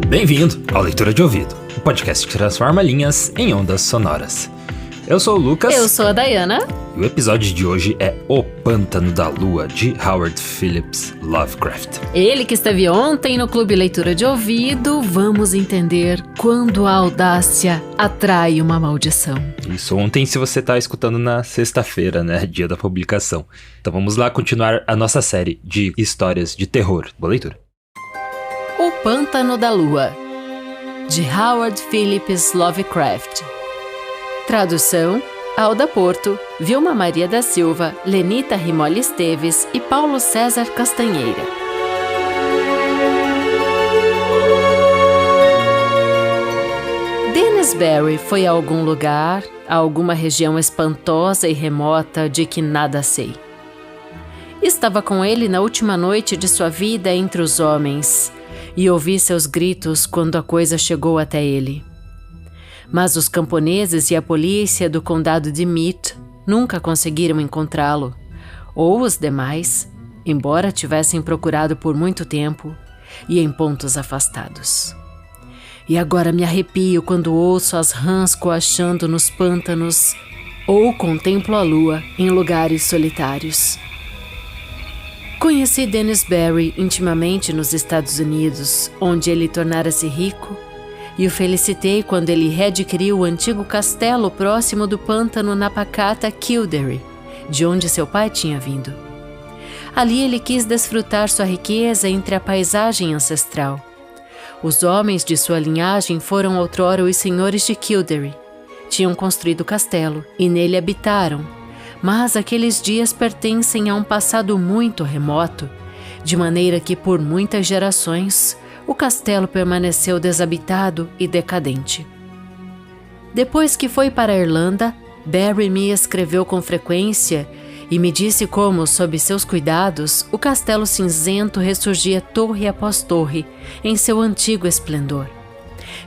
Bem-vindo ao Leitura de Ouvido, o podcast que transforma linhas em ondas sonoras. Eu sou o Lucas. Eu sou a Dayana. E o episódio de hoje é O Pântano da Lua, de Howard Phillips Lovecraft. Ele que esteve ontem no Clube Leitura de Ouvido, vamos entender quando a audácia atrai uma maldição. Isso, ontem se você está escutando na sexta-feira, né, dia da publicação. Então vamos lá continuar a nossa série de histórias de terror. Boa leitura. O Pântano da Lua, de Howard Phillips Lovecraft. Tradução: Alda Porto, Vilma Maria da Silva, Lenita Rimoli Esteves e Paulo César Castanheira. Dennis Barry foi a algum lugar, a alguma região espantosa e remota de que nada sei. Estava com ele na última noite de sua vida entre os homens e ouvi seus gritos quando a coisa chegou até ele. Mas os camponeses e a polícia do condado de Meath nunca conseguiram encontrá-lo, ou os demais, embora tivessem procurado por muito tempo e em pontos afastados. E agora me arrepio quando ouço as rãs coachando nos pântanos ou contemplo a lua em lugares solitários. Conheci Dennis Barry intimamente nos Estados Unidos, onde ele tornara-se rico, e o felicitei quando ele readquiriu o antigo castelo próximo do pântano na pacata Kildare, de onde seu pai tinha vindo. Ali ele quis desfrutar sua riqueza entre a paisagem ancestral. Os homens de sua linhagem foram outrora os senhores de Kildare. Tinham construído o castelo e nele habitaram, mas aqueles dias pertencem a um passado muito remoto, de maneira que por muitas gerações o castelo permaneceu desabitado e decadente. Depois que foi para a Irlanda, Barry me escreveu com frequência e me disse como, sob seus cuidados, o castelo cinzento ressurgia torre após torre em seu antigo esplendor.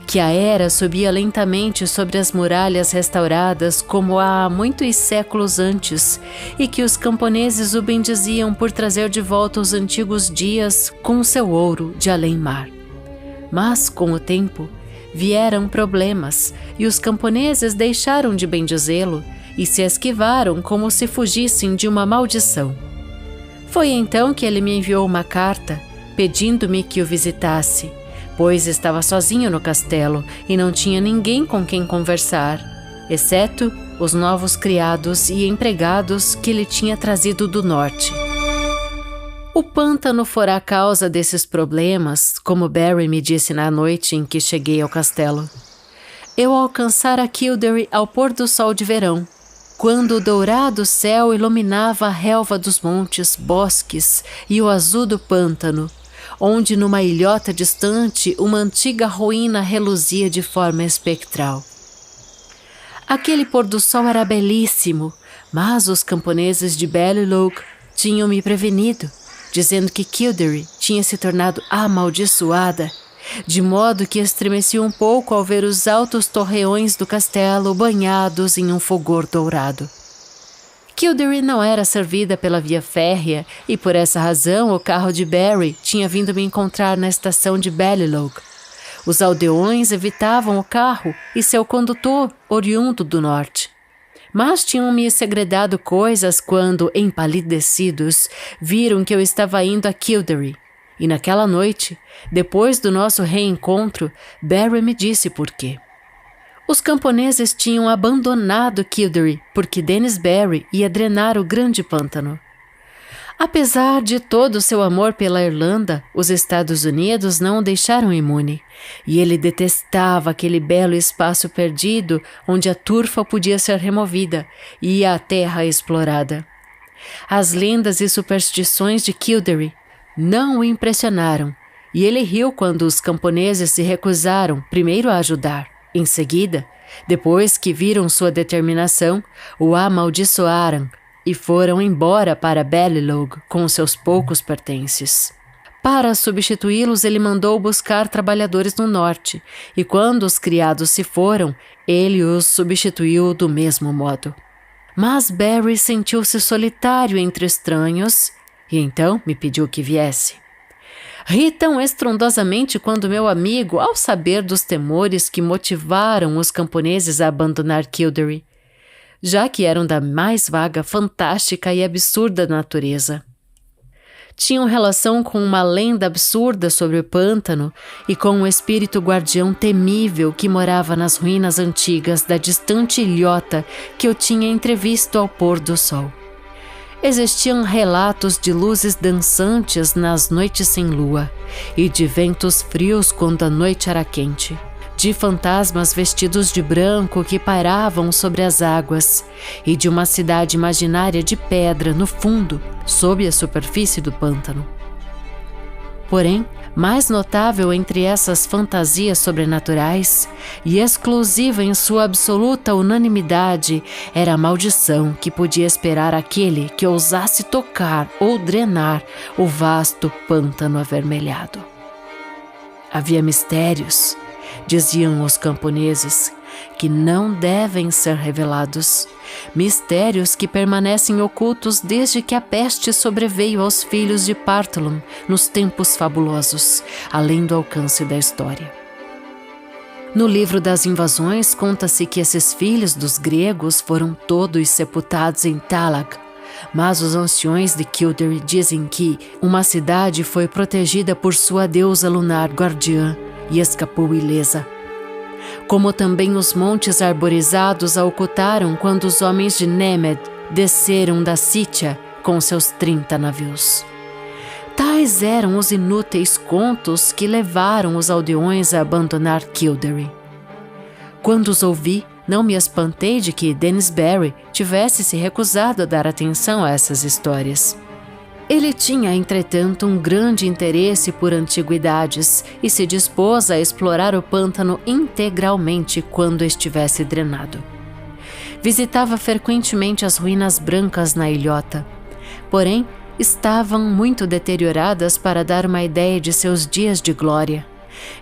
Que a era subia lentamente sobre as muralhas restauradas como há muitos séculos antes e que os camponeses o bendiziam por trazer de volta os antigos dias com seu ouro de além-mar. Mas, com o tempo, vieram problemas e os camponeses deixaram de bendizê-lo e se esquivaram como se fugissem de uma maldição. Foi então que ele me enviou uma carta pedindo-me que o visitasse, pois estava sozinho no castelo e não tinha ninguém com quem conversar, exceto os novos criados e empregados que ele tinha trazido do norte. O pântano fora a causa desses problemas, como Barry me disse na noite em que cheguei ao castelo. Eu alcançara Kildare ao pôr do sol de verão, quando o dourado céu iluminava a relva dos montes, bosques e o azul do pântano, onde numa ilhota distante uma antiga ruína reluzia de forma espectral. Aquele pôr do sol era belíssimo, mas os camponeses de Ballylough tinham me prevenido, dizendo que Kildare tinha se tornado amaldiçoada, de modo que estremeci um pouco ao ver os altos torreões do castelo banhados em um fulgor dourado. Kildare não era servida pela via férrea e por essa razão o carro de Barry tinha vindo me encontrar na estação de Ballylough. Os aldeões evitavam o carro e seu condutor, oriundo do norte. Mas tinham-me segredado coisas quando, empalidecidos, viram que eu estava indo a Kildare. E naquela noite, depois do nosso reencontro, Barry me disse por quê. Os camponeses tinham abandonado Kildare porque Dennis Barry ia drenar o grande pântano. Apesar de todo o seu amor pela Irlanda, os Estados Unidos não o deixaram imune, e ele detestava aquele belo espaço perdido onde a turfa podia ser removida e a terra explorada. As lendas e superstições de Kildare não o impressionaram, e ele riu quando os camponeses se recusaram primeiro a ajudar. Em seguida, depois que viram sua determinação, o amaldiçoaram e foram embora para Ballylough com seus poucos pertences. Para substituí-los, ele mandou buscar trabalhadores no norte, e quando os criados se foram, ele os substituiu do mesmo modo. Mas Barry sentiu-se solitário entre estranhos e então me pediu que viesse. Ri tão estrondosamente quando meu amigo, ao saber dos temores que motivaram os camponeses a abandonar Kildare, já que eram da mais vaga, fantástica e absurda natureza. Tinham relação com uma lenda absurda sobre o pântano e com um espírito guardião temível que morava nas ruínas antigas da distante ilhota que eu tinha entrevisto ao pôr do sol. Existiam relatos de luzes dançantes nas noites sem lua e de ventos frios quando a noite era quente, de fantasmas vestidos de branco que pairavam sobre as águas e de uma cidade imaginária de pedra no fundo, sob a superfície do pântano. Porém, mais notável entre essas fantasias sobrenaturais e exclusiva em sua absoluta unanimidade era a maldição que podia esperar aquele que ousasse tocar ou drenar o vasto pântano avermelhado. Havia mistérios, diziam os camponeses, que não devem ser revelados, mistérios que permanecem ocultos desde que a peste sobreveio aos filhos de Partholon nos tempos fabulosos, além do alcance da história. No livro das invasões conta-se que esses filhos dos gregos foram todos sepultados em Talag, mas os anciões de Kildare dizem que uma cidade foi protegida por sua deusa lunar guardiã e escapou ilesa. Como também os montes arborizados a ocultaram quando os homens de Nemed desceram da Sítia com seus 30 navios. Tais eram os inúteis contos que levaram os aldeões a abandonar Kildare. Quando os ouvi, não me espantei de que Dennis Barry tivesse se recusado a dar atenção a essas histórias. Ele tinha, entretanto, um grande interesse por antiguidades e se dispôs a explorar o pântano integralmente quando estivesse drenado. Visitava frequentemente as ruínas brancas na ilhota, porém estavam muito deterioradas para dar uma ideia de seus dias de glória,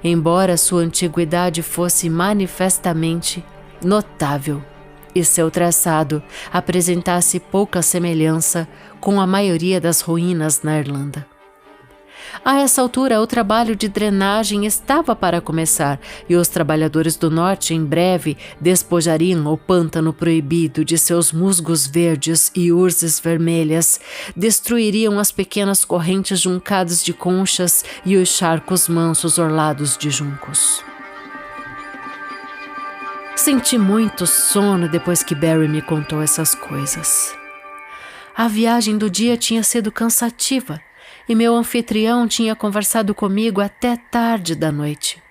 embora sua antiguidade fosse manifestamente notável e seu traçado apresentasse pouca semelhança com a maioria das ruínas na Irlanda. A essa altura, o trabalho de drenagem estava para começar e os trabalhadores do norte em breve despojariam o pântano proibido de seus musgos verdes e urzes vermelhas, destruiriam as pequenas correntes juncadas de conchas e os charcos mansos orlados de juncos. Senti muito sono depois que Barry me contou essas coisas. A viagem do dia tinha sido cansativa e meu anfitrião tinha conversado comigo até tarde da noite.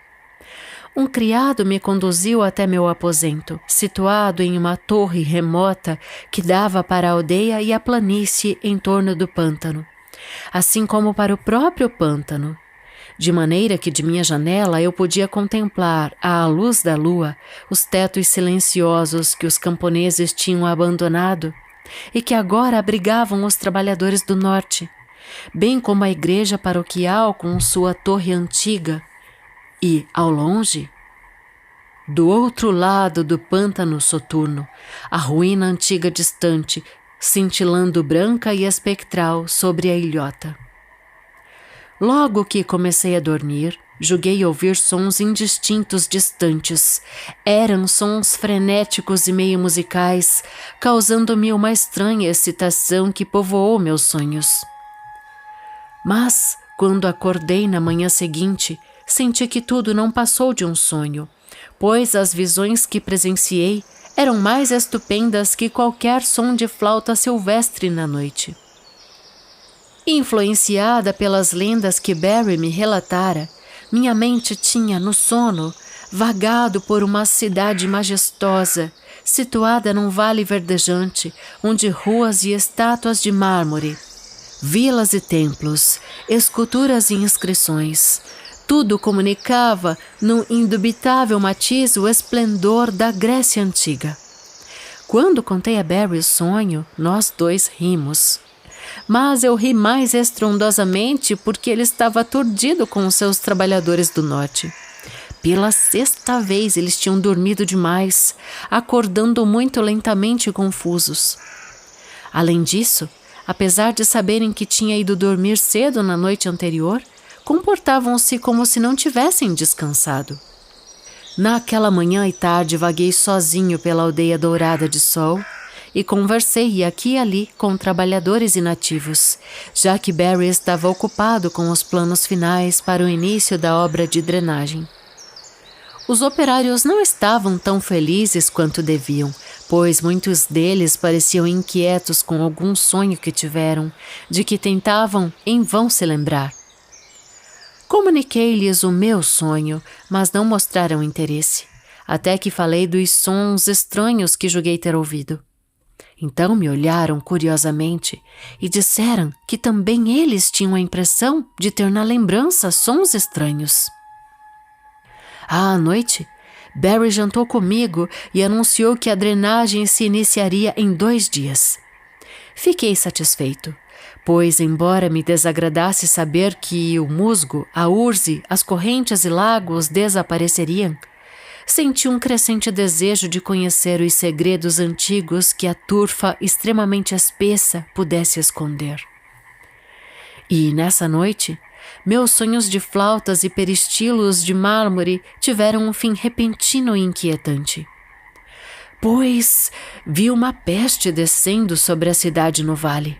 Um criado me conduziu até meu aposento, situado em uma torre remota que dava para a aldeia e a planície em torno do pântano, assim como para o próprio pântano, de maneira que de minha janela eu podia contemplar, à luz da lua, os tetos silenciosos que os camponeses tinham abandonado e que agora abrigavam os trabalhadores do norte, bem como a igreja paroquial com sua torre antiga e, ao longe, do outro lado do pântano soturno, a ruína antiga distante, cintilando branca e espectral sobre a ilhota. Logo que comecei a dormir, julguei ouvir sons indistintos distantes. Eram sons frenéticos e meio musicais, causando-me uma estranha excitação que povoou meus sonhos. Mas, quando acordei na manhã seguinte, senti que tudo não passou de um sonho, pois as visões que presenciei eram mais estupendas que qualquer som de flauta silvestre na noite. Influenciada pelas lendas que Barry me relatara, minha mente tinha, no sono, vagado por uma cidade majestosa, situada num vale verdejante, onde ruas e estátuas de mármore, vilas e templos, esculturas e inscrições, tudo comunicava, num indubitável matiz, o esplendor da Grécia Antiga. Quando contei a Barry o sonho, nós dois rimos. Mas eu ri mais estrondosamente porque ele estava aturdido com os seus trabalhadores do norte. Pela 6ª vez eles tinham dormido demais, acordando muito lentamente e confusos. Além disso, apesar de saberem que tinha ido dormir cedo na noite anterior, comportavam-se como se não tivessem descansado. Naquela manhã e tarde vaguei sozinho pela aldeia dourada de sol e conversei aqui e ali com trabalhadores e nativos, já que Barry estava ocupado com os planos finais para o início da obra de drenagem. Os operários não estavam tão felizes quanto deviam, pois muitos deles pareciam inquietos com algum sonho que tiveram, de que tentavam em vão se lembrar. Comuniquei-lhes o meu sonho, mas não mostraram interesse, até que falei dos sons estranhos que julguei ter ouvido. Então me olharam curiosamente e disseram que também eles tinham a impressão de ter na lembrança sons estranhos. À noite, Barry jantou comigo e anunciou que a drenagem se iniciaria em 2 dias. Fiquei satisfeito, pois, embora me desagradasse saber que o musgo, a urze, as correntes e lagos desapareceriam, senti um crescente desejo de conhecer os segredos antigos que a turfa extremamente espessa pudesse esconder. E, nessa noite, meus sonhos de flautas e peristilos de mármore tiveram um fim repentino e inquietante. Pois vi uma peste descendo sobre a cidade no vale.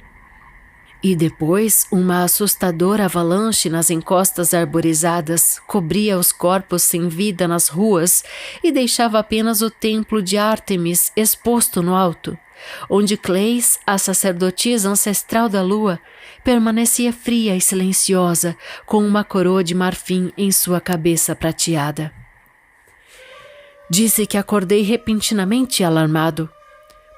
E depois uma assustadora avalanche nas encostas arborizadas cobria os corpos sem vida nas ruas e deixava apenas o templo de Ártemis exposto no alto, onde Cleis, a sacerdotisa ancestral da lua, permanecia fria e silenciosa, com uma coroa de marfim em sua cabeça prateada. Disse que acordei repentinamente alarmado.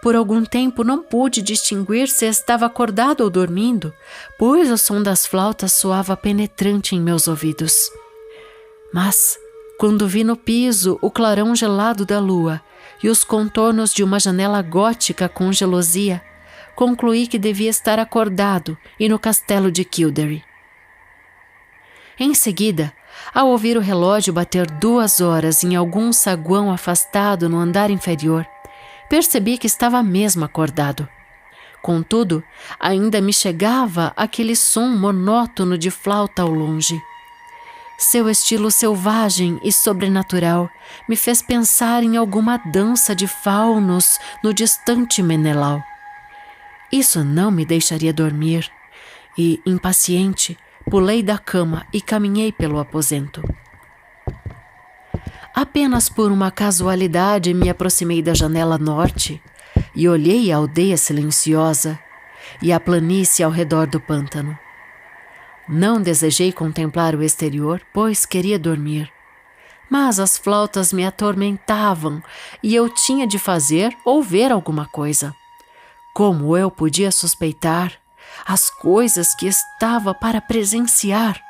Por algum tempo não pude distinguir se estava acordado ou dormindo, pois o som das flautas soava penetrante em meus ouvidos. Mas, quando vi no piso o clarão gelado da lua e os contornos de uma janela gótica com gelosia, concluí que devia estar acordado e no castelo de Kildare. Em seguida, ao ouvir o relógio bater 2 horas em algum saguão afastado no andar inferior, percebi que estava mesmo acordado. Contudo, ainda me chegava aquele som monótono de flauta ao longe. Seu estilo selvagem e sobrenatural me fez pensar em alguma dança de faunos no distante Menelau. Isso não me deixaria dormir e, impaciente, pulei da cama e caminhei pelo aposento. Apenas por uma casualidade me aproximei da janela norte e olhei a aldeia silenciosa e a planície ao redor do pântano. Não desejei contemplar o exterior, pois queria dormir. Mas as flautas me atormentavam e eu tinha de fazer ou ver alguma coisa. Como eu podia suspeitar as coisas que estava para presenciar?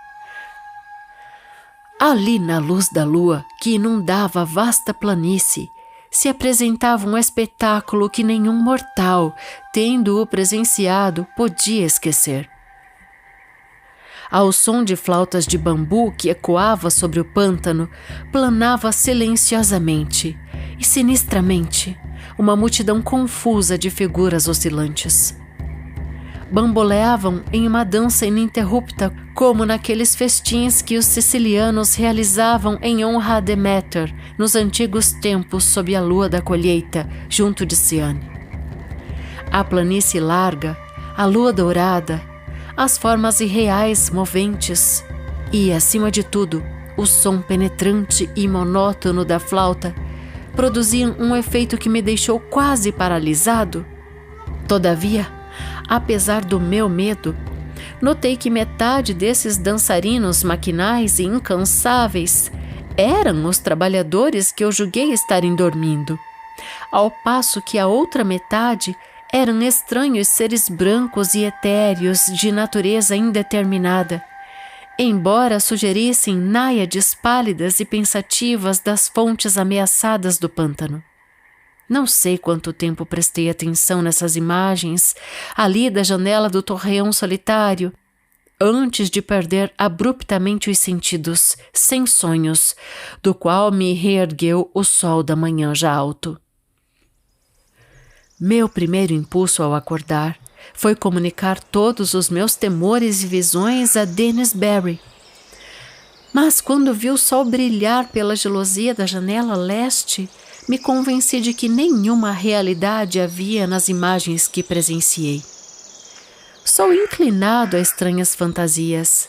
Ali na luz da lua, que inundava a vasta planície, se apresentava um espetáculo que nenhum mortal, tendo-o presenciado, podia esquecer. Ao som de flautas de bambu que ecoava sobre o pântano, planava silenciosamente e sinistramente uma multidão confusa de figuras oscilantes. Bamboleavam em uma dança ininterrupta, como naqueles festins que os sicilianos realizavam em honra a Deméter nos antigos tempos sob a lua da colheita, junto de Ciane. A planície larga, a lua dourada, as formas irreais moventes e, acima de tudo, o som penetrante e monótono da flauta produziam um efeito que me deixou quase paralisado. Todavia, apesar do meu medo, notei que metade desses dançarinos maquinais e incansáveis eram os trabalhadores que eu julguei estarem dormindo, ao passo que a outra metade eram estranhos seres brancos e etéreos de natureza indeterminada, embora sugerissem náiades pálidas e pensativas das fontes ameaçadas do pântano. Não sei quanto tempo prestei atenção nessas imagens, ali da janela do torreão solitário, antes de perder abruptamente os sentidos, sem sonhos, do qual me reergueu o sol da manhã já alto. Meu primeiro impulso ao acordar foi comunicar todos os meus temores e visões a Dennis Barry. Mas quando vi o sol brilhar pela gelosia da janela leste, me convenci de que nenhuma realidade havia nas imagens que presenciei. Sou inclinado a estranhas fantasias,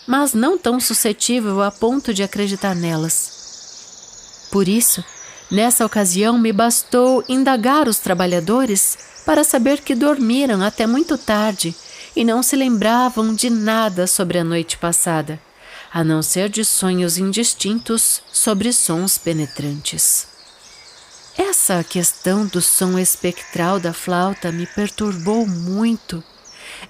mas não tão suscetível a ponto de acreditar nelas. Por isso, nessa ocasião me bastou indagar os trabalhadores para saber que dormiram até muito tarde e não se lembravam de nada sobre a noite passada, a não ser de sonhos indistintos sobre sons penetrantes. Essa questão do som espectral da flauta me perturbou muito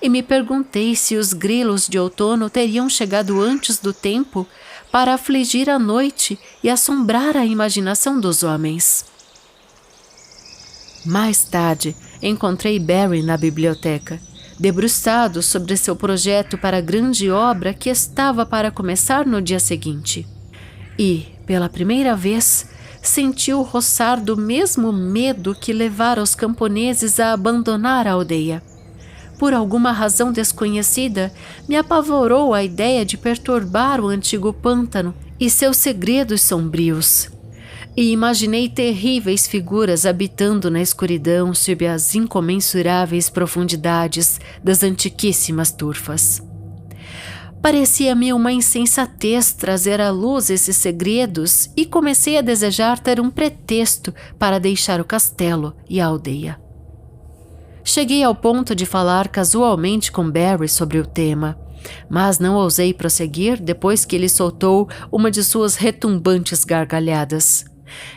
e me perguntei se os grilos de outono teriam chegado antes do tempo para afligir a noite e assombrar a imaginação dos homens. Mais tarde, encontrei Barry na biblioteca, debruçado sobre seu projeto para a grande obra que estava para começar no dia seguinte. E, pela primeira vez, senti o roçar do mesmo medo que levara os camponeses a abandonar a aldeia. Por alguma razão desconhecida, me apavorou a ideia de perturbar o antigo pântano e seus segredos sombrios. E imaginei terríveis figuras habitando na escuridão sob as incomensuráveis profundidades das antiquíssimas turfas. Parecia-me uma insensatez trazer à luz esses segredos e comecei a desejar ter um pretexto para deixar o castelo e a aldeia. Cheguei ao ponto de falar casualmente com Barry sobre o tema, mas não ousei prosseguir depois que ele soltou uma de suas retumbantes gargalhadas.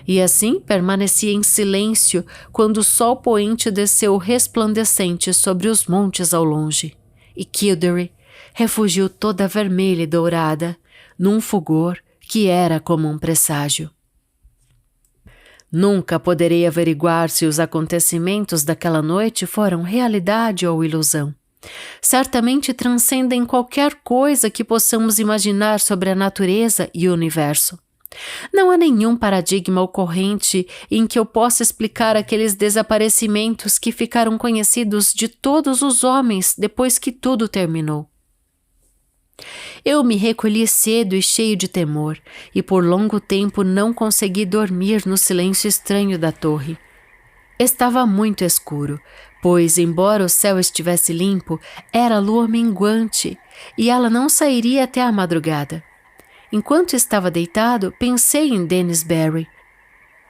E assim permaneci em silêncio quando o sol poente desceu resplandecente sobre os montes ao longe, e Kildare refugiu toda vermelha e dourada, num fulgor que era como um presságio. Nunca poderei averiguar se os acontecimentos daquela noite foram realidade ou ilusão. Certamente transcendem qualquer coisa que possamos imaginar sobre a natureza e o universo. Não há nenhum paradigma ocorrente em que eu possa explicar aqueles desaparecimentos que ficaram conhecidos de todos os homens depois que tudo terminou. Eu me recolhi cedo e cheio de temor, e por longo tempo não consegui dormir no silêncio estranho da torre. Estava muito escuro, pois, embora o céu estivesse limpo, era lua minguante, e ela não sairia até a madrugada. Enquanto estava deitado, pensei em Dennis Barry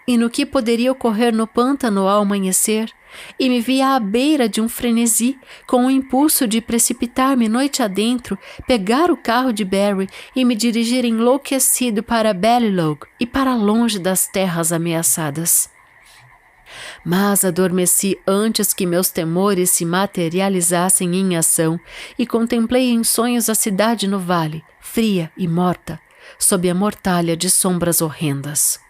e no que poderia ocorrer no pântano ao amanhecer, e me vi à beira de um frenesi, com o impulso de precipitar-me noite adentro, pegar o carro de Barry e me dirigir enlouquecido para Ballylough e para longe das terras ameaçadas. Mas adormeci antes que meus temores se materializassem em ação e contemplei em sonhos a cidade no vale, fria e morta, sob a mortalha de sombras horrendas.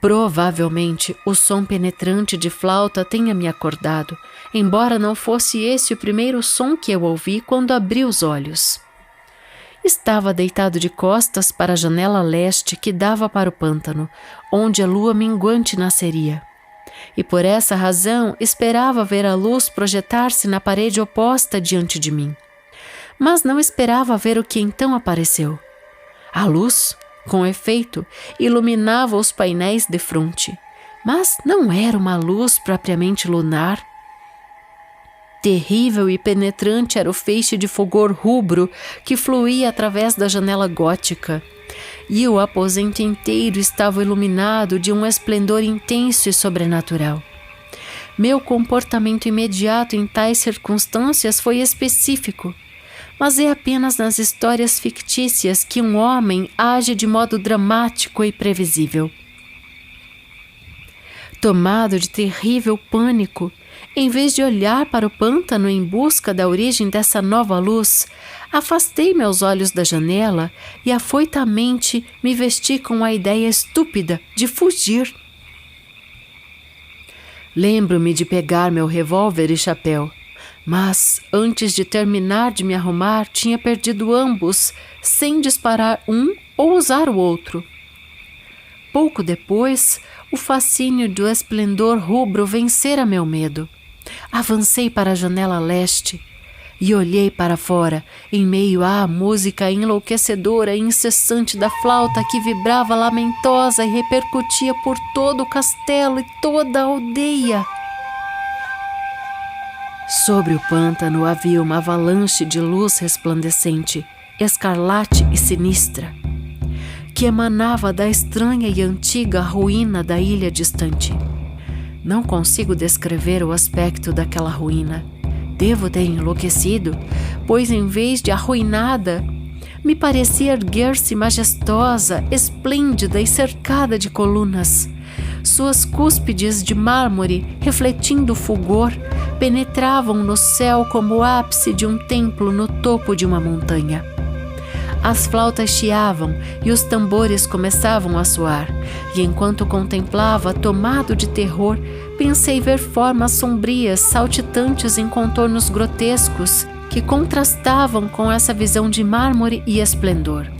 Provavelmente o som penetrante de flauta tenha me acordado, embora não fosse esse o primeiro som que eu ouvi quando abri os olhos. Estava deitado de costas para a janela leste que dava para o pântano, onde a lua minguante nasceria. E por essa razão esperava ver a luz projetar-se na parede oposta diante de mim. Mas não esperava ver o que então apareceu. A luz, com efeito, iluminava os painéis defronte, mas não era uma luz propriamente lunar. Terrível e penetrante era o feixe de fulgor rubro que fluía através da janela gótica, e o aposento inteiro estava iluminado de um esplendor intenso e sobrenatural. Meu comportamento imediato em tais circunstâncias foi específico, mas é apenas nas histórias fictícias que um homem age de modo dramático e previsível. Tomado de terrível pânico, em vez de olhar para o pântano em busca da origem dessa nova luz, afastei meus olhos da janela e afoitamente me vesti com a ideia estúpida de fugir. Lembro-me de pegar meu revólver e chapéu, mas antes de terminar de me arrumar, tinha perdido ambos, sem disparar um ou usar o outro. Pouco depois, o fascínio do esplendor rubro vencera meu medo. Avancei para a janela leste e olhei para fora, em meio à música enlouquecedora e incessante da flauta que vibrava lamentosa e repercutia por todo o castelo e toda a aldeia. Sobre o pântano havia uma avalanche de luz resplandecente, escarlate e sinistra, que emanava da estranha e antiga ruína da ilha distante. Não consigo descrever o aspecto daquela ruína. Devo ter enlouquecido, pois em vez de arruinada, me parecia erguer-se majestosa, esplêndida e cercada de colunas. Suas cúspides de mármore, refletindo fulgor, penetravam no céu como o ápice de um templo no topo de uma montanha. As flautas chiavam e os tambores começavam a soar, e enquanto contemplava, tomado de terror, pensei ver formas sombrias, saltitantes em contornos grotescos, que contrastavam com essa visão de mármore e esplendor.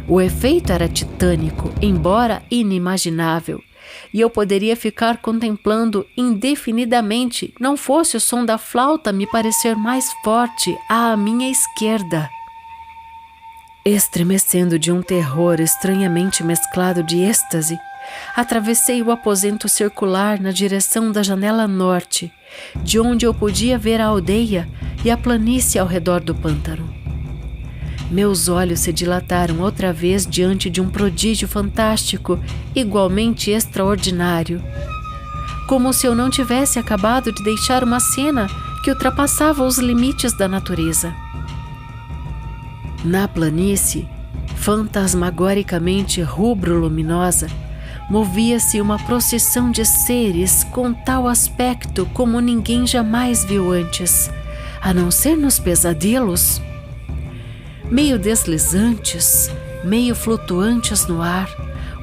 O efeito era titânico, embora inimaginável, e eu poderia ficar contemplando indefinidamente, não fosse o som da flauta me parecer mais forte à minha esquerda. Estremecendo de um terror estranhamente mesclado de êxtase, atravessei o aposento circular na direção da janela norte, de onde eu podia ver a aldeia e a planície ao redor do pântano. Meus olhos se dilataram outra vez diante de um prodígio fantástico, igualmente extraordinário, como se eu não tivesse acabado de deixar uma cena que ultrapassava os limites da natureza. Na planície, fantasmagoricamente rubro-luminosa, movia-se uma procissão de seres com tal aspecto como ninguém jamais viu antes, a não ser nos pesadelos. Meio deslizantes, meio flutuantes no ar,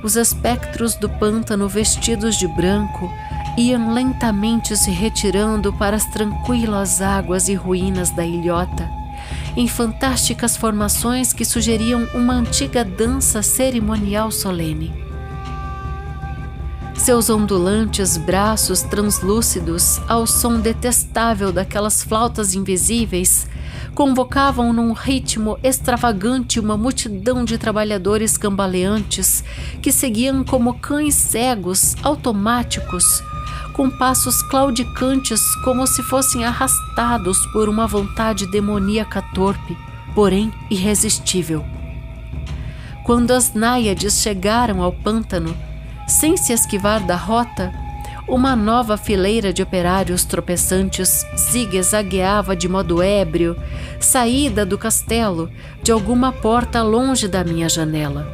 os espectros do pântano vestidos de branco iam lentamente se retirando para as tranquilas águas e ruínas da ilhota, em fantásticas formações que sugeriam uma antiga dança cerimonial solene. Seus ondulantes braços translúcidos, ao som detestável daquelas flautas invisíveis, convocavam num ritmo extravagante uma multidão de trabalhadores cambaleantes que seguiam como cães cegos, automáticos, com passos claudicantes como se fossem arrastados por uma vontade demoníaca torpe, porém irresistível. Quando as náiades chegaram ao pântano, sem se esquivar da rota, uma nova fileira de operários tropeçantes zigue-zagueava de modo ébrio, saída do castelo, de alguma porta longe da minha janela.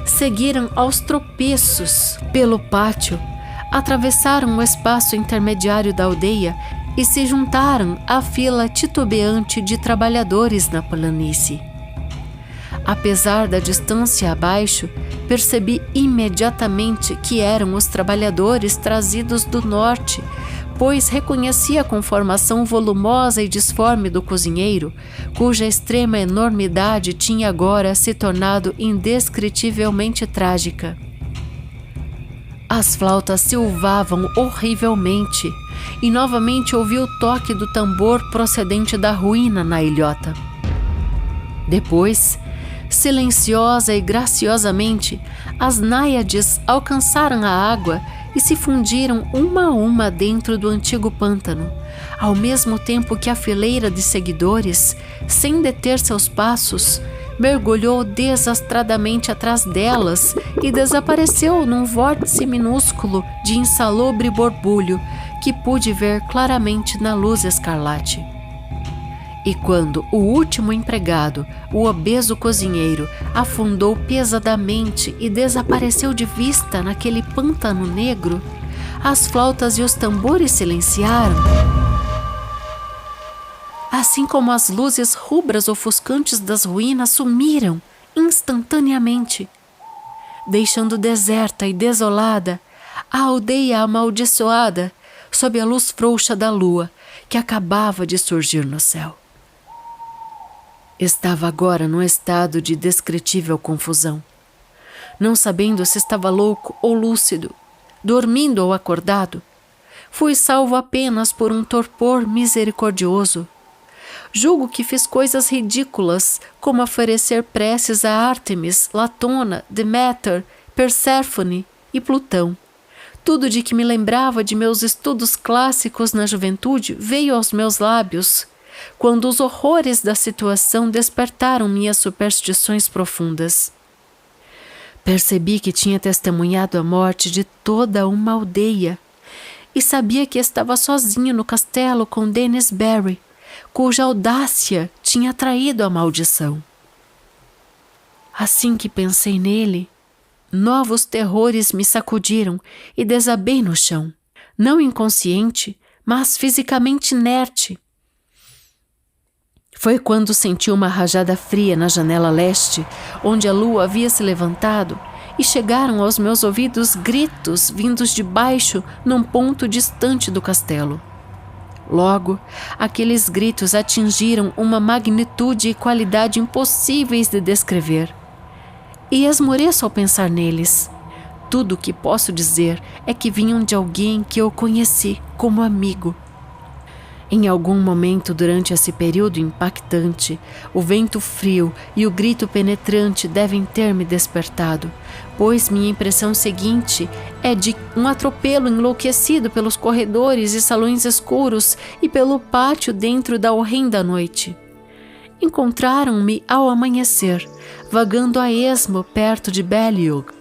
Seguiram aos tropeços pelo pátio, atravessaram o espaço intermediário da aldeia e se juntaram à fila titubeante de trabalhadores na planície. Apesar da distância abaixo, percebi imediatamente que eram os trabalhadores trazidos do norte, pois reconheci a conformação volumosa e disforme do cozinheiro, cuja extrema enormidade tinha agora se tornado indescritivelmente trágica. As flautas silvavam horrivelmente, e novamente ouvi o toque do tambor procedente da ruína na ilhota. Depois, silenciosa e graciosamente, as náiades alcançaram a água e se fundiram uma a uma dentro do antigo pântano, ao mesmo tempo que a fileira de seguidores, sem deter seus passos, mergulhou desastradamente atrás delas e desapareceu num vórtice minúsculo de insalubre borbulho que pude ver claramente na luz escarlate. E quando o último empregado, o obeso cozinheiro, afundou pesadamente e desapareceu de vista naquele pântano negro, as flautas e os tambores silenciaram, assim como as luzes rubras ofuscantes das ruínas sumiram instantaneamente, deixando deserta e desolada a aldeia amaldiçoada sob a luz frouxa da lua que acabava de surgir no céu. Estava agora num estado de indescritível confusão, não sabendo se estava louco ou lúcido, dormindo ou acordado, Fui salvo apenas por um torpor misericordioso. Julgo que fiz coisas ridículas, como oferecer preces a Ártemis, Latona, Deméter, Perséfone e Plutão. Tudo de que me lembrava de meus estudos clássicos na juventude veio aos meus lábios, quando os horrores da situação despertaram minhas superstições profundas. Percebi que tinha testemunhado a morte de toda uma aldeia e sabia que estava sozinho no castelo com Dennis Barry, cuja audácia tinha atraído a maldição. Assim que pensei nele, novos terrores me sacudiram e desabei no chão, não inconsciente, mas fisicamente inerte. Foi quando senti uma rajada fria na janela leste, onde a lua havia se levantado, e chegaram aos meus ouvidos gritos vindos de baixo num ponto distante do castelo. Logo, aqueles gritos atingiram uma magnitude e qualidade impossíveis de descrever. E esmoreço ao pensar neles. Tudo o que posso dizer é que vinham de alguém que eu conheci como amigo. Em algum momento durante esse período impactante, o vento frio e o grito penetrante devem ter me despertado, pois minha impressão seguinte é de um atropelo enlouquecido pelos corredores e salões escuros e pelo pátio dentro da horrenda noite. Encontraram-me ao amanhecer, vagando a esmo perto de Beliog.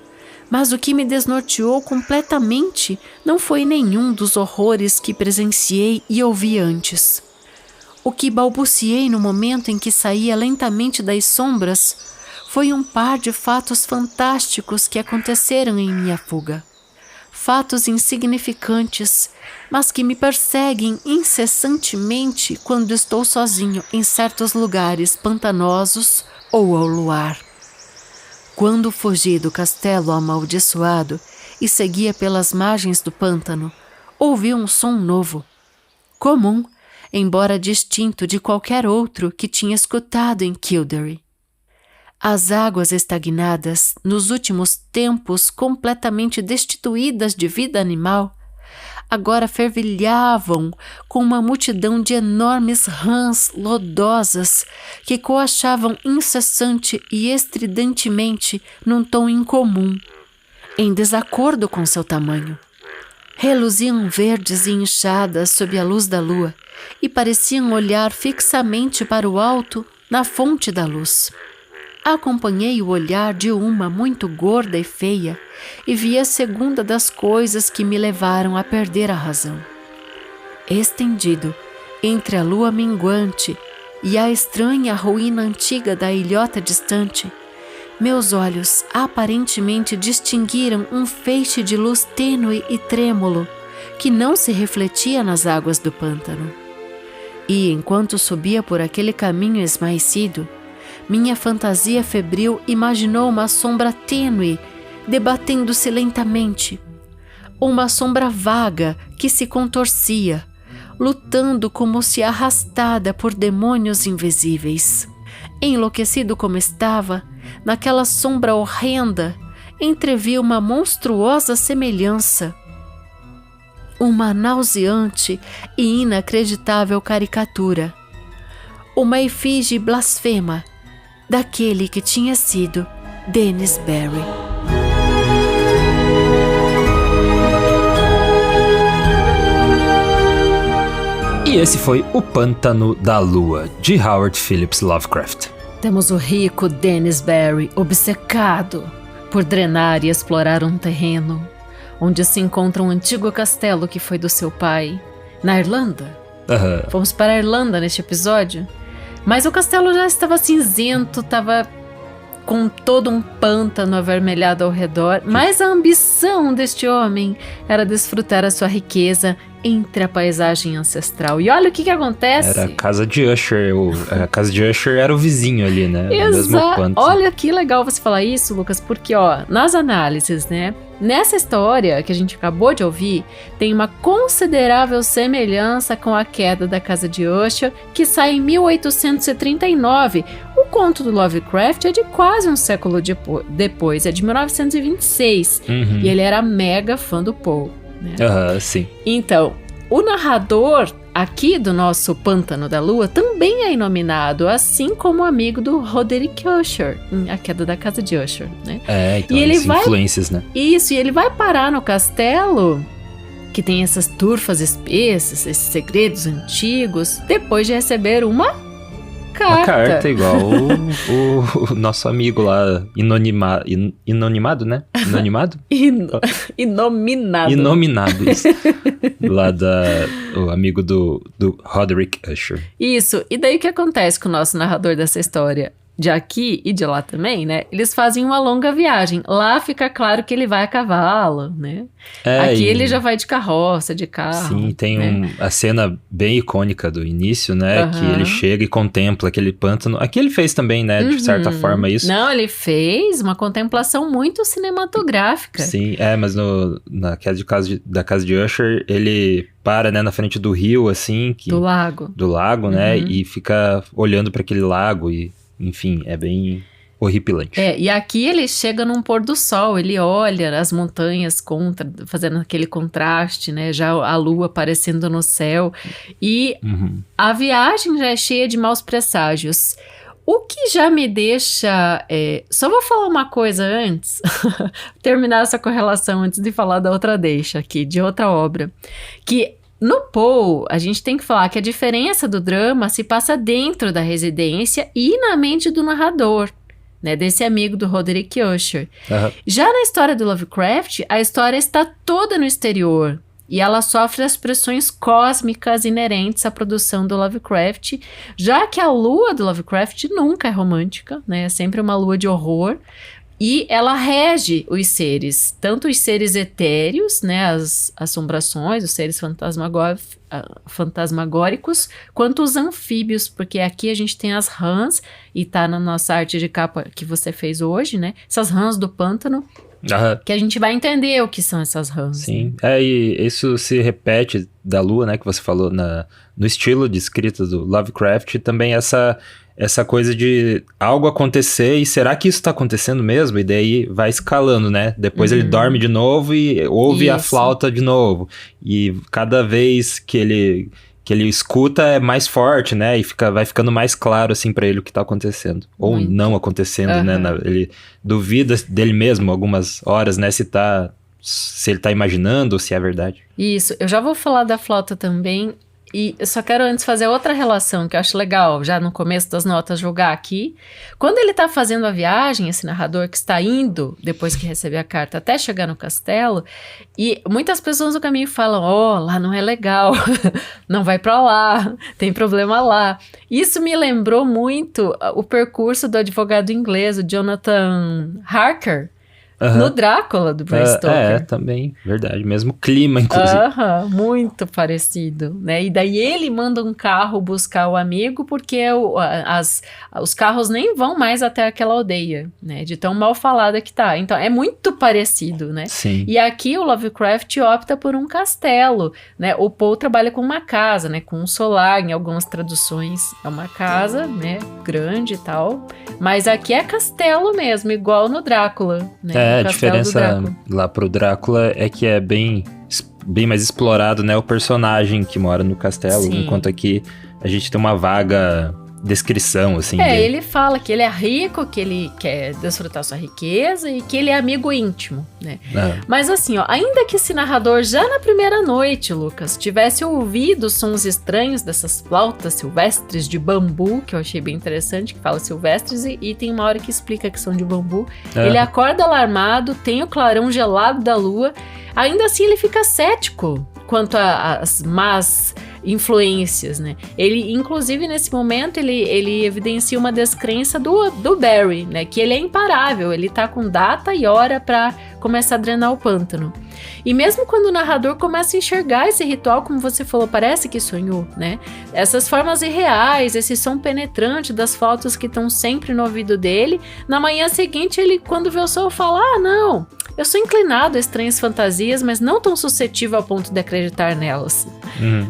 Mas o que me desnorteou completamente não foi nenhum dos horrores que presenciei e ouvi antes. O que balbuciei no momento em que saía lentamente das sombras foi um par de fatos fantásticos que aconteceram em minha fuga. Fatos insignificantes, mas que me perseguem incessantemente quando estou sozinho em certos lugares pantanosos ou ao luar. Quando fugi do castelo amaldiçoado e seguia pelas margens do pântano, ouvi um som novo, comum, embora distinto de qualquer outro que tinha escutado em Kildare. As águas estagnadas, nos últimos tempos completamente destituídas de vida animal, agora fervilhavam com uma multidão de enormes rãs lodosas que coachavam incessante e estridentemente num tom incomum, em desacordo com seu tamanho. Reluziam verdes e inchadas sob a luz da lua e pareciam olhar fixamente para o alto na fonte da luz. Acompanhei o olhar de uma muito gorda e feia e vi a segunda das coisas que me levaram a perder a razão. Estendido entre a lua minguante e a estranha ruína antiga da ilhota distante, meus olhos aparentemente distinguiram um feixe de luz tênue e trêmulo que não se refletia nas águas do pântano. E enquanto subia por aquele caminho esmaecido, minha fantasia febril imaginou uma sombra tênue, debatendo-se lentamente. Uma sombra vaga que se contorcia, lutando como se arrastada por demônios invisíveis. Enlouquecido como estava, naquela sombra horrenda, entrevi uma monstruosa semelhança. Uma nauseante e inacreditável caricatura. Uma efígie blasfema daquele que tinha sido Dennis Barry. E esse foi O Pântano da Lua, de Howard Phillips Lovecraft. Temos o rico Dennis Barry, obcecado por drenar e explorar um terreno onde se encontra um antigo castelo que foi do seu pai, na Irlanda. Fomos para a Irlanda neste episódio. Mas o castelo já estava cinzento, estava com todo um pântano avermelhado ao redor. Mas a ambição deste homem era desfrutar a sua riqueza entre a paisagem ancestral. E olha o que acontece. Era a casa de Usher. A casa de Usher era o vizinho ali, né? Exato. Olha que legal você falar isso, Lucas, porque, nas análises, né? Nessa história que a gente acabou de ouvir, tem uma considerável semelhança com a queda da casa de Usher, que sai em 1839. O conto do Lovecraft é de quase um século depois, é de 1926. E ele era mega fã do Poe. né? Sim. Então, o narrador aqui do nosso Pântano da Lua também é inominado, assim como o amigo do Roderick Usher, em A Queda da Casa de Usher, né? Então e ele influências, né? Isso, e ele vai parar no castelo, que tem essas turfas espessas, esses segredos antigos, depois de receber uma carta, igual o nosso amigo lá, inonimado, né? Inonimado? Inominado, isso. Lá o amigo do Roderick Usher. Isso, e daí o que acontece com o nosso narrador dessa história? De aqui e de lá também, né? Eles fazem uma longa viagem. Lá fica claro que ele vai a cavalo, né? Aqui ele já vai de carroça, de carro. Sim, tem né? a cena bem icônica do início, né? Que ele chega e contempla aquele pântano. Aqui ele fez também, né? De certa forma isso. Não, ele fez uma contemplação muito cinematográfica. Sim, mas na queda da casa de Usher, ele para, né? Na frente do rio, assim. Do lago. Do lago, né? E fica olhando para aquele lago e... Enfim, é bem horripilante. E aqui ele chega num pôr do sol, ele olha as montanhas fazendo aquele contraste, né? Já a lua aparecendo no céu. E a viagem já é cheia de maus presságios. O que já me deixa... Só vou falar uma coisa antes, terminar essa correlação antes de falar da outra deixa aqui, de outra obra. Que... No Poe, a gente tem que falar que a diferença do drama se passa dentro da residência e na mente do narrador, né, desse amigo do Roderick Usher. Já na história do Lovecraft, a história está toda no exterior e ela sofre as pressões cósmicas inerentes à produção do Lovecraft, já que a lua do Lovecraft nunca é romântica, né, é sempre uma lua de horror. E ela rege os seres, tanto os seres etéreos, né, as assombrações, os seres fantasmagóricos, quanto os anfíbios, porque aqui a gente tem as rãs, e tá na nossa arte de capa que você fez hoje, né, essas rãs do pântano, que a gente vai entender o que são essas rãs. Sim, e isso se repete da lua, né, que você falou no estilo de escrita do Lovecraft, também essa coisa de algo acontecer e será que isso tá acontecendo mesmo? E daí vai escalando, né? Depois ele dorme de novo e ouve a flauta de novo. E cada vez que ele escuta é mais forte, né? E vai ficando mais claro, assim, pra ele o que tá acontecendo. Ou não acontecendo, né? Ele duvida dele mesmo algumas horas, né? Se ele tá imaginando ou se é verdade. Isso. Eu já vou falar da flauta também. E eu só quero antes fazer outra relação que eu acho legal, já no começo das notas, jogar aqui. Quando ele tá fazendo a viagem, esse narrador que está indo, depois que recebe a carta, até chegar no castelo, e muitas pessoas no caminho falam, lá não é legal, não vai pra lá, tem problema lá. Isso me lembrou muito o percurso do advogado inglês, o Jonathan Harker, no Drácula, do Bram Stoker. Também, verdade. Mesmo clima, inclusive. Muito parecido, né? E daí ele manda um carro buscar o amigo, porque os carros nem vão mais até aquela aldeia, né? De tão mal falada que tá. Então, é muito parecido, né? Sim. E aqui o Lovecraft opta por um castelo, né? O Poe trabalha com uma casa, né? Com um solar, em algumas traduções. É uma casa, né? Grande e tal. Mas aqui é castelo mesmo, igual no Drácula, né? A diferença lá pro Drácula é que é bem mais explorado, né? O personagem que mora no castelo, enquanto aqui a gente tem uma vaga descrição, assim. Ele fala que ele é rico, que ele quer desfrutar sua riqueza e que ele é amigo íntimo, né? Mas assim, ainda que esse narrador já na primeira noite, Lucas, tivesse ouvido sons estranhos dessas flautas silvestres de bambu, que eu achei bem interessante, que fala silvestres, e tem uma hora que explica que são de bambu, ele acorda alarmado, tem o clarão gelado da lua, ainda assim ele fica cético quanto às más influências, né? Ele, inclusive, nesse momento, ele evidencia uma descrença do Barry, né? Que ele é imparável, ele tá com data e hora pra começar a drenar o pântano. E mesmo quando o narrador começa a enxergar esse ritual, como você falou, parece que sonhou, né? Essas formas irreais, esse som penetrante das flautas que estão sempre no ouvido dele, na manhã seguinte, ele, quando vê o sol, fala, não, eu sou inclinado a estranhas fantasias, mas não tão suscetível ao ponto de acreditar nelas.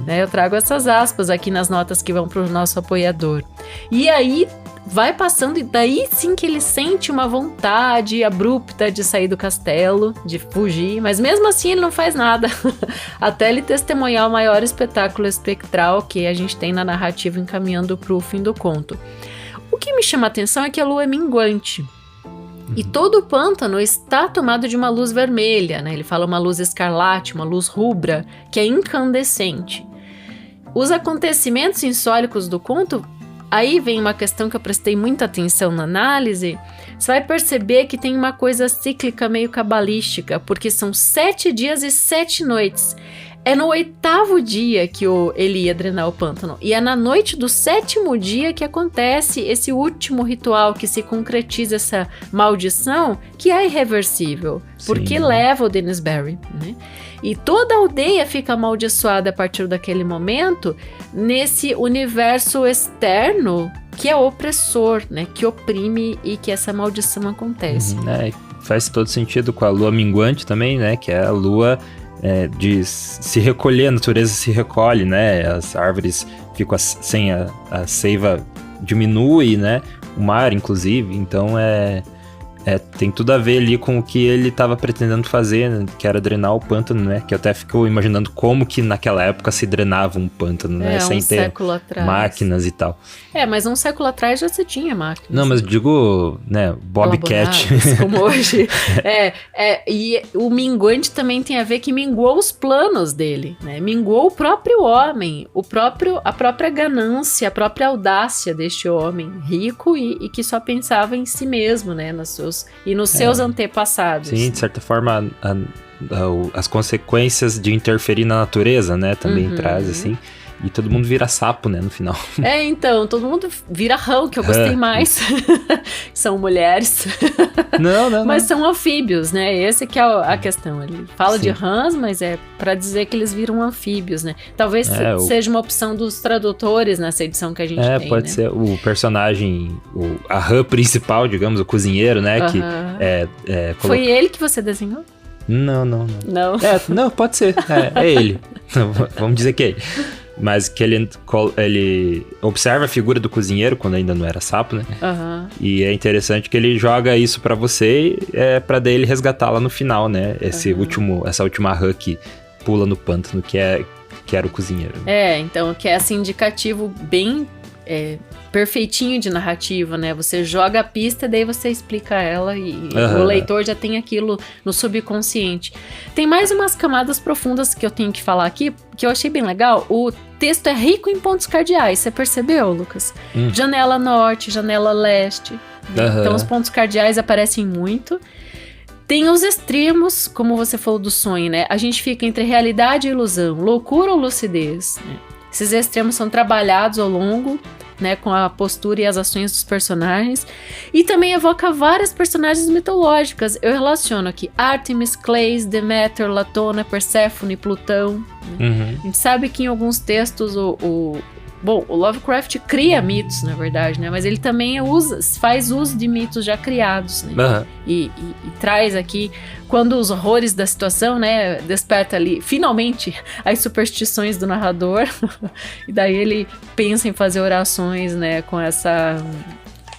Né? Eu trago essas aspas aqui nas notas que vão para o nosso apoiador. E aí vai passando e daí sim que ele sente uma vontade abrupta de sair do castelo, de fugir, mas mesmo assim ele não faz nada, até ele testemunhar o maior espetáculo espectral que a gente tem na narrativa encaminhando para o fim do conto. O que me chama a atenção é que a lua é minguante. E todo o pântano está tomado de uma luz vermelha, né? Ele fala uma luz escarlate, uma luz rubra, que é incandescente. Os acontecimentos insólicos do conto, aí vem uma questão que eu prestei muita atenção na análise, você vai perceber que tem uma coisa cíclica meio cabalística, porque são 7 dias e 7 noites. É no 8º dia que ele ia drenar o pântano. E é na noite do 7º dia que acontece esse último ritual, que se concretiza essa maldição, que é irreversível. Porque leva o Dennis Barry, né? E toda a aldeia fica amaldiçoada a partir daquele momento, nesse universo externo que é opressor, né? Que oprime e que essa maldição acontece. Faz todo sentido com a lua minguante também, né? Que é a lua... de se recolher, a natureza se recolhe, né? As árvores ficam sem a seiva, diminui, né? O mar, inclusive. Então, tem tudo a ver ali com o que ele estava pretendendo fazer, né? Que era drenar o pântano, né? Que eu até fico imaginando como que naquela época se drenava um pântano, né? Sem ter máquinas e tal. Mas um século atrás já se tinha máquinas. Não, mas digo, né? Bobcat. Como hoje. E o minguante também tem a ver que minguou os planos dele, né? Minguou o próprio homem, a própria ganância, a própria audácia deste homem rico e que só pensava em si mesmo, né? Nos seus antepassados. Sim, de certa forma, as consequências de interferir na natureza, né? Também traz, assim. E todo mundo vira sapo, né, no final. Então, todo mundo vira rã, que eu gostei mais. São mulheres. Não. Mas são anfíbios, né? Essa que é a questão. Ele fala de rãs, mas é pra dizer que eles viram anfíbios, né? Talvez seja uma opção dos tradutores nessa edição que a gente tem, pode ser o personagem, a rã principal, digamos, o cozinheiro, né? Que Foi ele que você desenhou? Não. Não, pode ser. É ele. Vamos dizer que é ele. Mas que ele observa a figura do cozinheiro quando ainda não era sapo, né? E é interessante que ele joga isso pra você pra daí ele resgatar lá no final, né? Essa última rã que pula no pântano, que era o cozinheiro. Então, que é assim, indicativo bem perfeitinho de narrativa, né? Você joga a pista, daí você explica ela e o leitor já tem aquilo no subconsciente. Tem mais umas camadas profundas que eu tenho que falar aqui, que eu achei bem legal. O texto é rico em pontos cardeais, você percebeu, Lucas? Janela norte, janela leste. Então os pontos cardeais aparecem muito. Tem os extremos, como você falou do sonho, né? A gente fica entre realidade e ilusão, loucura ou lucidez, né? Esses extremos são trabalhados ao longo, né, com a postura e as ações dos personagens. E também evoca várias personagens mitológicas. Eu relaciono aqui Artemis, Cleis, Deméter, Latona, Perséfone, Plutão. Né? A gente sabe que em alguns textos o Lovecraft cria mitos, na verdade, né? Mas ele também faz uso de mitos já criados, né? E traz aqui, quando os horrores da situação, né? Desperta ali, finalmente, as superstições do narrador. E daí ele pensa em fazer orações, né?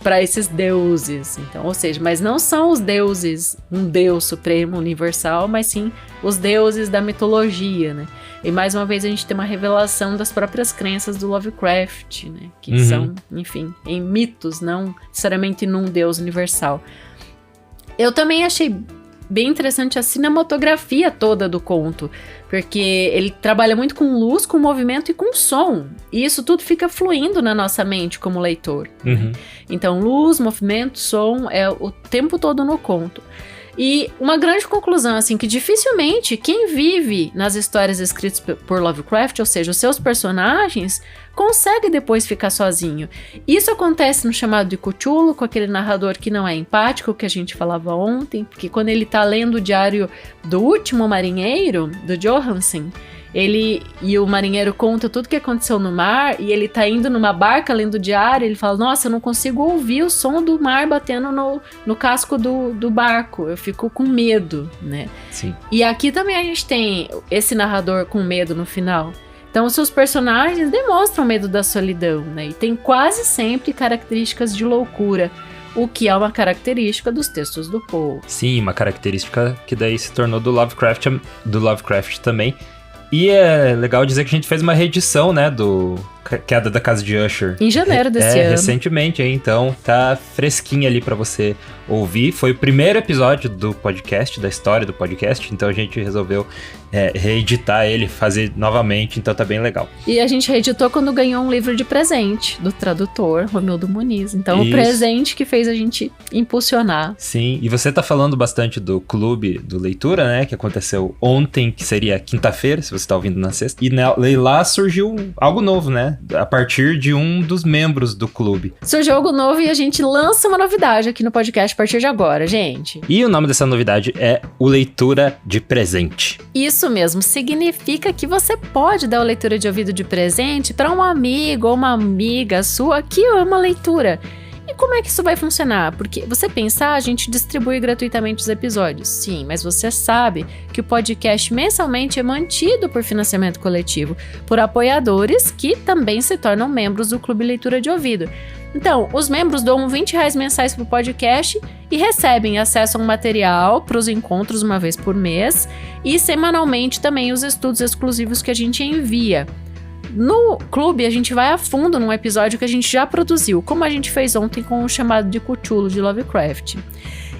Para esses deuses, então, ou seja, mas não são os deuses, um deus supremo, universal, mas sim os deuses da mitologia, né? E mais uma vez a gente tem uma revelação das próprias crenças do Lovecraft, né? Que são, enfim, em mitos, não necessariamente num deus universal. Eu também achei bem interessante a cinematografia toda do conto, porque ele trabalha muito com luz, com movimento e com som. E isso tudo fica fluindo na nossa mente como leitor. Né? Então, luz, movimento, som é o tempo todo no conto. E uma grande conclusão, assim, que dificilmente quem vive nas histórias escritas por Lovecraft, ou seja, os seus personagens, consegue depois ficar sozinho. Isso acontece no chamado de Cthulhu, com aquele narrador que não é empático, que a gente falava ontem, porque quando ele tá lendo o diário do último marinheiro, do Johansen, e o marinheiro conta tudo que aconteceu no mar, e ele tá indo numa barca lendo o diário, ele fala, nossa, eu não consigo ouvir o som do mar batendo no casco do barco, eu fico com medo, né? Sim. E aqui também a gente tem esse narrador com medo no final. Então, os seus personagens demonstram medo da solidão, né? E tem quase sempre características de loucura, o que é uma característica dos textos do Poe. Sim, uma característica que daí se tornou do Lovecraft também. E é legal dizer que a gente fez uma reedição, né, do Queda da Casa de Usher. Em janeiro desse ano. Recentemente, então tá fresquinha ali pra você ouvir. Foi o primeiro episódio do podcast, da história do podcast, então a gente resolveu reeditar ele, fazer novamente, então tá bem legal. E a gente reeditou quando ganhou um livro de presente do tradutor, Romildo Muniz. Então, Isso. O presente que fez a gente impulsionar. Sim, e você tá falando bastante do clube do leitura, né, que aconteceu ontem, que seria quinta-feira, se você tá ouvindo na sexta. E lá surgiu algo novo, né, a partir de um dos membros do clube. Surgiu algo novo e a gente lança uma novidade aqui no podcast a partir de agora, gente. E o nome dessa novidade é o Leitura de Presente. Isso mesmo, significa que você pode dar a leitura de ouvido de presente para um amigo ou uma amiga sua que ama leitura. E como é que isso vai funcionar? Porque você pensa, a gente distribui gratuitamente os episódios. Sim, mas você sabe que o podcast mensalmente é mantido por financiamento coletivo, por apoiadores que também se tornam membros do Clube Leitura de Ouvido. Então, os membros doam R$20 mensais pro podcast e recebem acesso a um material para os encontros uma vez por mês e semanalmente também os estudos exclusivos que a gente envia. No clube, a gente vai a fundo num episódio que a gente já produziu, como a gente fez ontem com o chamado de Cthulhu de Lovecraft.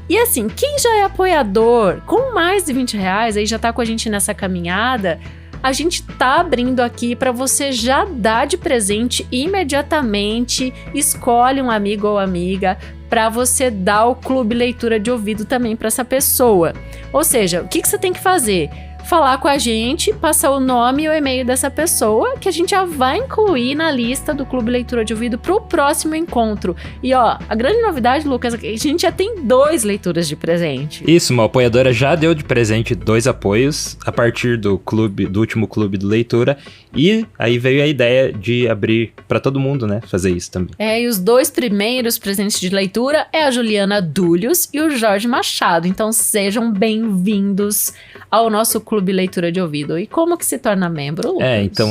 E assim, quem já é apoiador com mais de R$20, aí já tá com a gente nessa caminhada, a gente tá abrindo aqui para você já dar de presente imediatamente, escolhe um amigo ou amiga para você dar o Clube Leitura de Ouvido também para essa pessoa. Ou seja, o que você tem que fazer? Falar com a gente, passar o nome e o e-mail dessa pessoa, que a gente já vai incluir na lista do Clube Leitura de Ouvido pro próximo encontro. E ó, a grande novidade, Lucas, é que a gente já tem 2 leituras de presente. Isso, uma apoiadora já deu de presente 2 apoios a partir do último clube do leitura, e aí veio a ideia de abrir para todo mundo, né, fazer isso também. E os 2 primeiros presentes de leitura é a Juliana Dúlios e o Jorge Machado, então sejam bem-vindos ao nosso Clube Leitura de Ouvido. E como que se torna membro, Lucas? Então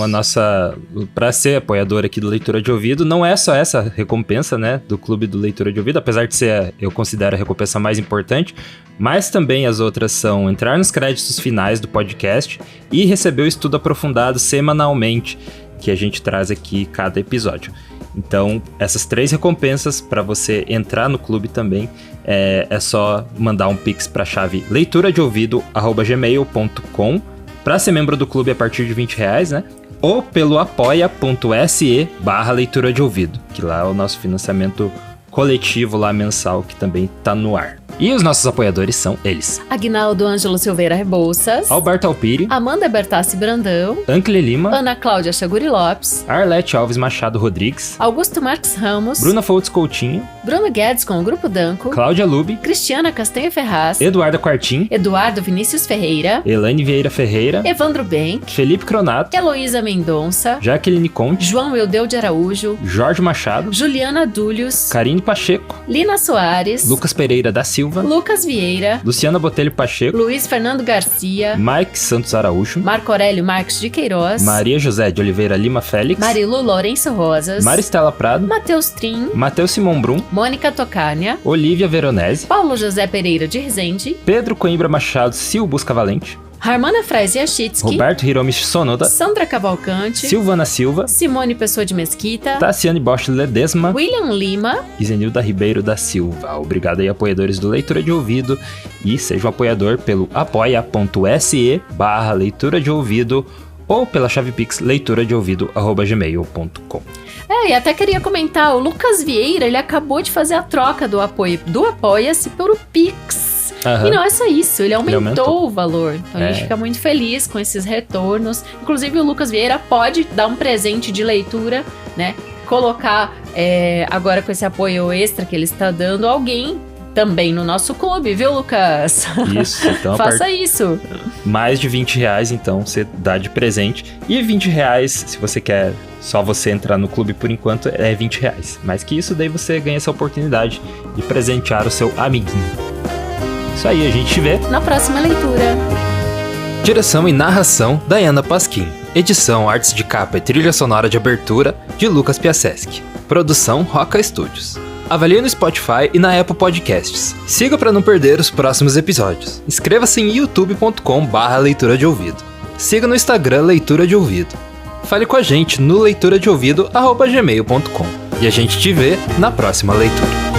para ser apoiador aqui do Leitura de Ouvido, não é só essa recompensa, né, do Clube do Leitura de Ouvido, apesar de ser, eu considero a recompensa mais importante, mas também as outras são entrar nos créditos finais do podcast e receber o estudo aprofundado semanalmente, que a gente traz aqui cada episódio. Então, essas 3 recompensas para você entrar no clube também, é só mandar um pix para a chave leituradeouvido@gmail.com. Para ser membro do clube a partir de R$20, né? Ou pelo apoia.se/leitura de ouvido, que lá é o nosso financiamento coletivo lá mensal, que também tá no ar. E os nossos apoiadores são eles: Aguinaldo Ângelo Silveira Rebouças, Alberto Alpiri, Amanda Bertassi Brandão, Ancle Lima, Ana Cláudia Chaguri Lopes, Arlete Alves Machado Rodrigues, Augusto Marques Ramos, Bruna Foltz Coutinho, Bruno Guedes com o Grupo Danco, Cláudia Lube, Cristiana Castanho Ferraz, Eduarda Quartim, Eduardo Vinícius Ferreira, Elaine Vieira Ferreira, Evandro Benck, Felipe Cronato, Heloísa Mendonça, Jaqueline Conte, João Eudeu de Araújo, Jorge Machado, Juliana Dúlios, Karine Pacheco, Lina Soares, Lucas Pereira da Silva, Lucas Vieira, Luciana Botelho Pacheco, Luiz Fernando Garcia, Mike Santos Araújo, Marco Aurélio Marques de Queiroz, Maria José de Oliveira Lima Félix, Marilu Lourenço Rosas, Maristela Prado, Matheus Trim, Matheus Simão Brum, Mônica Tocárnia, Olivia Veronese, Paulo José Pereira de Rezende, Pedro Coimbra Machado Sil Buscavalente, Harmana Fraisiachitsky, Roberto Hiromi Sonoda, Sandra Cavalcante, Silvana Silva, Simone Pessoa de Mesquita, Tassiane Bosch Ledesma, William Lima e Zenilda Ribeiro da Silva. Obrigado aí, apoiadores do Leitura de Ouvido, e seja um apoiador pelo apoia.se/leitura de ouvido ou pela chave pix leituradeouvido@gmail.com. E até queria comentar, o Lucas Vieira, ele acabou de fazer a troca do Apoia-se pelo Pix. E não é só isso, ele aumentou o valor. Então a gente fica muito feliz com esses retornos. Inclusive o Lucas Vieira pode dar um presente de leitura, né? Colocar agora com esse apoio extra que ele está dando alguém também no nosso clube, viu, Lucas? Isso, então faça isso. Mais de R$20, então, você dá de presente. E R$20, se você quer só você entrar no clube por enquanto, é R$20. Mais que isso, daí você ganha essa oportunidade de presentear o seu amiguinho. Isso aí, a gente te vê na próxima leitura. Direção e narração, Dayana Pasquim. Edição, artes de capa e trilha sonora de abertura de Lucas Piaseschi. Produção Roca Studios. Avalie no Spotify e na Apple Podcasts. Siga para não perder os próximos episódios. Inscreva-se em youtube.com/leitura de ouvido. Siga no Instagram Leitura de Ouvido. Fale com a gente no leituradeouvido@gmail.com. E a gente te vê na próxima leitura.